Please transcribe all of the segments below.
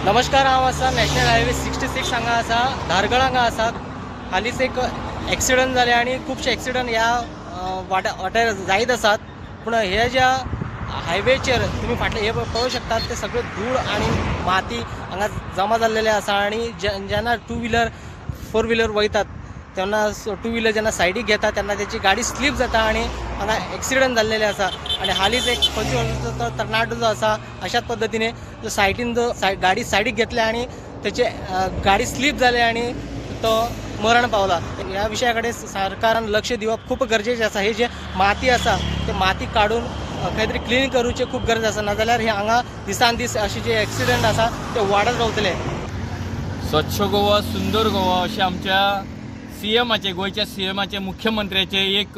नमस्कार। हांव आसा नॅशनल हायवे 66 हांगा आसा, धारगळ हांगा आसा। हालींच एक एक्सिडंट जाले आनी खुबशे एक्सिडंट ह्या वाट्यार जायत आसात। पूण हे ज्या हायवेचेर तुमी फाटले हे पळोवंक शकतात ते सगळे धूळ आनी माती हांगा जमा जाल्लेले आसा। आनी जेन्ना टू व्हिलर फोर व्हिलर वयतात तेन्ना टू व्हिलर जेन्ना सायडीक घेता तेन्ना त्याची गाडी स्लीप जाता आनी हांगा एक्सिडंट जाल्लेले आसा। आनी हालींच एक 25 वर्साचो तरणाटो जो आसा अशाच पद्दतीने जो सायडीन जो गाडी सायडीक घेतले आनी त्याचे गाडी स्लीप जाले आनी तो मरण पावला। ह्या विशया कडेन सरकारान लक्ष दिवप खूब गरजेचें आसा। हे जे माती आसा ते माती काडून खंय तरी क्लीन करूचे खूब गरज आसा, नाजाल्यार हे हांगा दिसान दीस अशे जे एक्सिडंट आसा ते वाडत रावतले। स्वच्छ गोवा सुंदर गोवा अशें आमच्या सीएमाचे गोयच्या सीएमाचे मुख्यमंत्र्याचे एक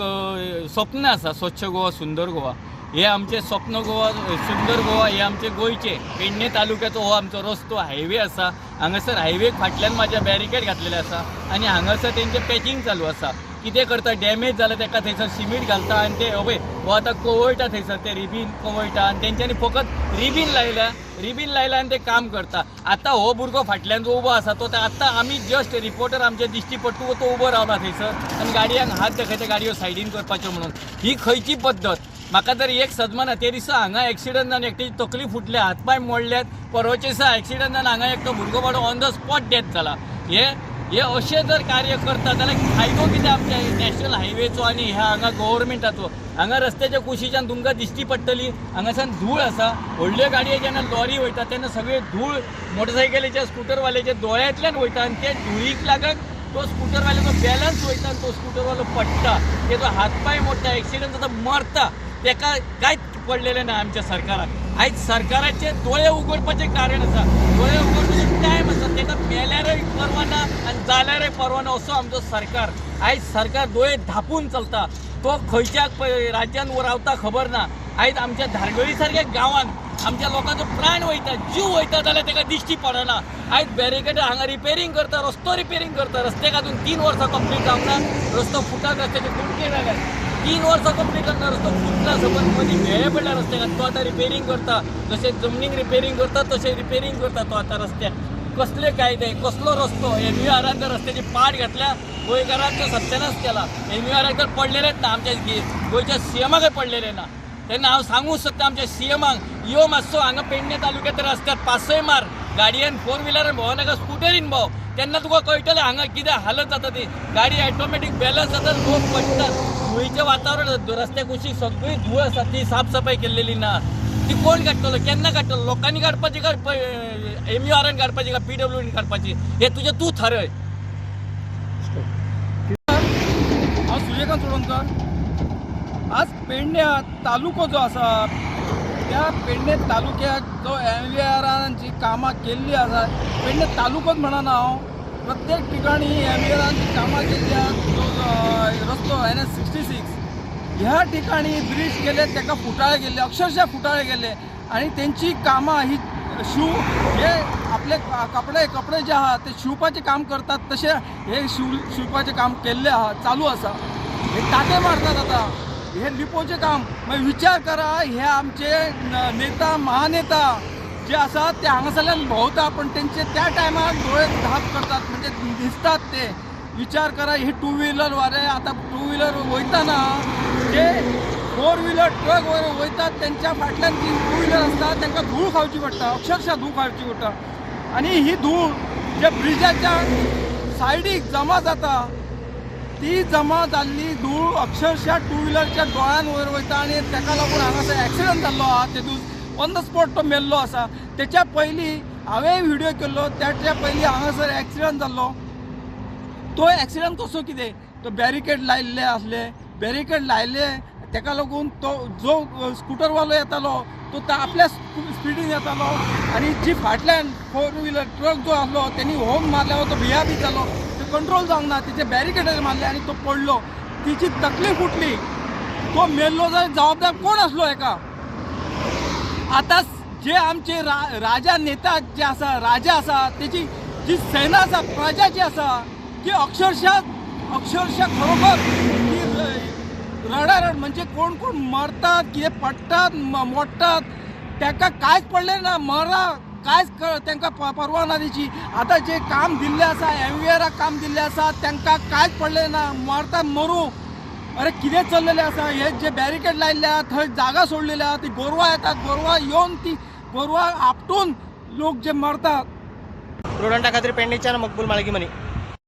स्वप्न आसा। स्वच्छ गोवा सुंदर गोवा हे आमचे स्वप्न गोवा सुंदर गोवा हे आमचे गोयचे पेडणे तालुक्याचो हो आमचो रस्तो हायवे आसा। हांगासर हायवेक फाटल्यान म्हाज्या बॅरिकेड घातलेले आसा आनी हांगासर तेंचे पॅकिंग चालू आसा। कितें करता डॅमेज जाल्यार तेका थंयसर सिमीट घालता आनी ते हवे हो आतां कवळटा थंयसर ते रिबीन कवळटा आनी तेंच्यांनी फकत रिबीन लायल्या आनी ते काम करता। आतां हो भुरगो फाटल्यान जो उबो आसा तो आतां आमी जस्ट रिपोर्टर आमचे दिश्टी पडटा तो उबो रावला थंयसर आनी गाडयांक हात दाखयता गाडयो सायडीन करपाच्यो म्हणून। ही खंयची पद्दत? म्हाका तर एक सदमाना ते दिसा हांगा एक्सिडंट जावन एकट्याची तकली फुटल्या, हातपाय मोडल्यात। परवाच्या दिसा एक्सिडंट जावन हांगा एक तो भुरगो बाबडो ऑन द स्पॉट डेथ जाला। हे अशें जर कार्य करता जाल्यार फायदो कितें आमच्या नॅशनल हायवेचो आनी ह्या हांगा गव्हर्मेंटाचो? हांगा रस्त्याच्या कुशीच्यान तुमकां दिश्टी पडटली हांगासान धूळ आसा। व्हडल्यो गाडयो जेन्ना लॉरी वयता तेन्ना सगळे धूळ मोटरसायकलीच्या स्कूटरवाल्याच्या दोळ्यांतल्यान वयता आनी ते धुळीक लागून तो स्कूटरवाल्याचो बॅलन्स वयता आनी तो स्कूटरवालो पडटा, तेजो हातपाय मोडटा, एक्सिडंट जाता, मरता। तेका कांयच पडलेलें ना आमच्या सरकाराक। आयज सरकाराचे दोळे उगडपाचें कारण आसा, दोळे उगडपाचो टायम आसा। तेका मेल्यारय परवाना आनी जाल्यारय परवाना असो आमचो सरकार। आयज सरकार दोळे धापून चलता, तो खंयच्या राज्यान रावता खबर ना। आयज आमच्या धारगळी सारक्या गांवांत आमच्या लोकांचो प्राण वयता, जीव वयता जाल्यार तेका दिश्टी पडना। आयज बॅरिकेड हांगा रिपेरींग करता, रस्तो रिपेरींग करता। रस्त्याक अजून 3 वर्सां कंप्लीट जावंक ना, रस्तो फुटात, रस्त्याचे कुडके जाल्यात। 3 वर्सां कंप्लीट जाता रस्तो फुटला, सबंद मदीं भेळे पडल्या रस्त्याक, तो आतां रिपेरींग करता। जशें जमनीक रिपेरींग करता तशें रिपेरींग करता तो आतां रस्त्याक। कसले कायदे, कसलो रस्तो? एमयूआरान जर रस्त्याची पाड घातल्या, गोंयकारांचो सत्यानाश केला। एमयूआराक तर पडलेलेच ना, आमच्या गोंयच्या सीएमाकय पडलेले ना। तेन्ना हांव सांगूंक सोदता आमच्या सीएमाक, यो मातसो हांगा पेडणे तालुक्यात रस्त्यार पासय मार, गाडयेन फोर व्हिलरान भोंव नाका, स्कुटरीन भोंव, तेन्ना तुका कळटलें हांगा कितें हालत जाता ती। गाडी ऑटोमॅटीक बॅलन्स जाता, लोक पडटात। धुळीचें वातावरण, रस्त्या कुशीक सगळी धूळ आसा, ती साफ सफाई केल्लेली ना। ती कोण काडटलो, केन्ना काडटलो? लोकांनी काडपाची काय एमयूआरान काडपाची काय PWDन काडपाची? हे तुजें तूं थारय। हांव सूर्यकांत चोडणकर। आज पेडणे तालुको जो आसा त्या पेडणे तालुक्याक जो एमयूआरान जी कामां केल्ली आसा, पेडणे तालुकोच म्हणना हांव, प्रत्येक ठिकाणी एमयूआरान जी कामां केल्ली आसा। जो रस्तो NH 66 ह्या ठिकाणी ब्रिज केले, ताका फुटाळे गेले, अक्षरशः फुटाळे गेले। आणि त्यांची कामां ही हे आपले कपडे जे आहात ते शिवपाचे काम करतात, तसे हे शिवपाचे काम केल्ले आहा, चालू आसा। हे टाके मारतात आता, हे लिपोचे काम। मग विचार करा, हे आमचे नेता महानेता जे आसा ते हांगासरल्यान भोंवता, पण त्यांचे त्या टायमार डोळे धाप करतात, म्हणजे दिसतात ते। विचार करा, हे टू व्हिलर वाले आता टू व्हिलर वयताना जे फोर व्हिलर ट्रक वयतात त्यांच्या फाटल्यान जी टू व्हिलर असतात त्यांना धूळ खावची पडटा, अक्षरशः धूळ खावची पडटा। आणि ही धूळ जे ब्रिजाच्या सायडीक जमा जाता, ती जमा जाल्ली धूळ अक्षरशः टू व्हिलरच्या दोळ्यान वयर वयता आनी ताका लागून हांगासर एक्सिडंट जाल्लो आहा। तेतून ऑन द स्पॉट तो मेल्लो आसा। तेच्या पयलीं हांवें व्हिडिओ केल्लो, त्याच्या पयलीं हांगासर एक्सिडंट जाल्लो। तो एक्सिडंट कसो कितें? तो बॅरिकेड लायल्ले आसले, बॅरिकेड लायले ताका लागून तो जो स्कूटरवालो येतालो तो आपल्या स्पिडीन येतालो आनी जी फाटल्यान फोर व्हिलर ट्रक जो आसलो त्यांनी हॉर्न मारल्यावर तो भियाबी जालो, तो कंट्रोल जावंक ना, तिचे बॅरिकेडार मारले आनी तो पडलो, तिची तकली फुटली, तो मेल्लो। जाल्यार जबाबदार कोण आसलो हेका? आतां जे आमचे राजा नेता जे आसा, राजा आसा, त्याची जी सेना आसा, प्रजा जी आसा, ती अक्षरशः खरोखर ती रडारड, म्हणजे कोण कोण मरतात, कितें पडटात, मोडटात, ताका कांयच पडलें ना, मरा कांयच तांकां परवा ना तेची. आतां जे काम दिल्लें आसा MVRाक काम दिल्लें आसा तांकां कांयच पडलें ना. मरता मरूं. अरे कितें चल्लेलें आसा. हे जे बॅरिकेड लायल्ले आहा थंय जागा सोडलेली आहा. ती गोरवां येतात, गोरवां येवन ती गोरवां आपटून लोक जे मरतात. प्रुडंटा खातीर पेडणेच्यान मकबूल माळगी मनी.